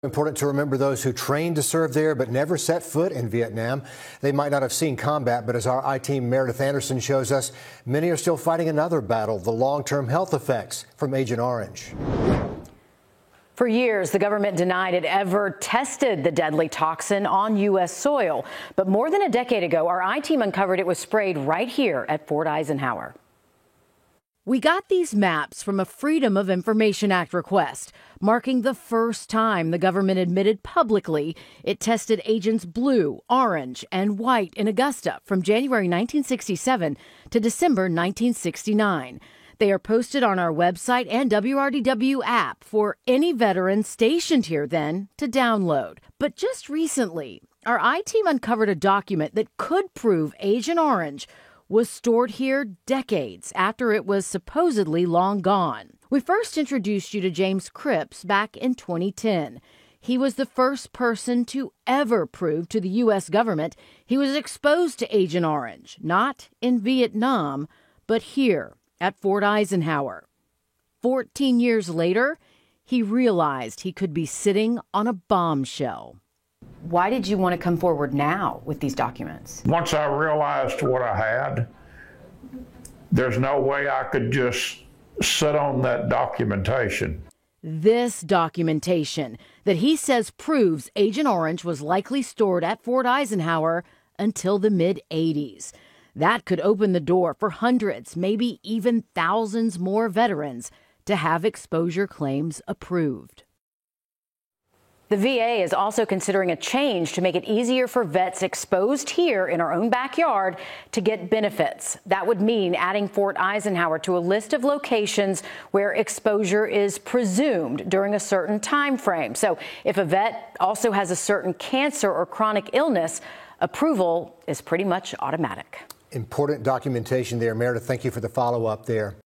Important to remember those who trained to serve there but never set foot in Vietnam. They might not have seen combat, but as our I-Team Meredith Anderson shows us, many are still fighting another battle, the long-term health effects from Agent Orange. For years, the government denied it ever tested the deadly toxin on U.S. soil. But more than a decade ago, our I-Team uncovered it was sprayed right here at Fort Eisenhower. We got these maps from a Freedom of Information Act request, marking the first time the government admitted publicly it tested agents blue, orange, and white in Augusta from January 1967 to December 1969. They are posted on our website and WRDW app for any veteran stationed here then to download. But just recently, our I-Team uncovered a document that could prove Agent Orange was stored here decades after it was supposedly long gone. We first introduced you to James Cripps back in 2010. He was the first person to ever prove to the U.S. government he was exposed to Agent Orange, not in Vietnam, but here at Fort Eisenhower. 14 years later, he realized he could be sitting on a bombshell. Why did you want to come forward now with these documents? Once I realized what I had, there's no way I could just sit on that documentation. This documentation that he says proves Agent Orange was likely stored at Fort Eisenhower until the mid-'80s. That could open the door for hundreds, maybe even thousands more veterans to have exposure claims approved. The VA is also considering a change to make it easier for vets exposed here in our own backyard to get benefits. That would mean adding Fort Eisenhower to a list of locations where exposure is presumed during a certain time frame. So if a vet also has a certain cancer or chronic illness, approval is pretty much automatic. Important documentation there. Meredith, thank you for the follow-up there.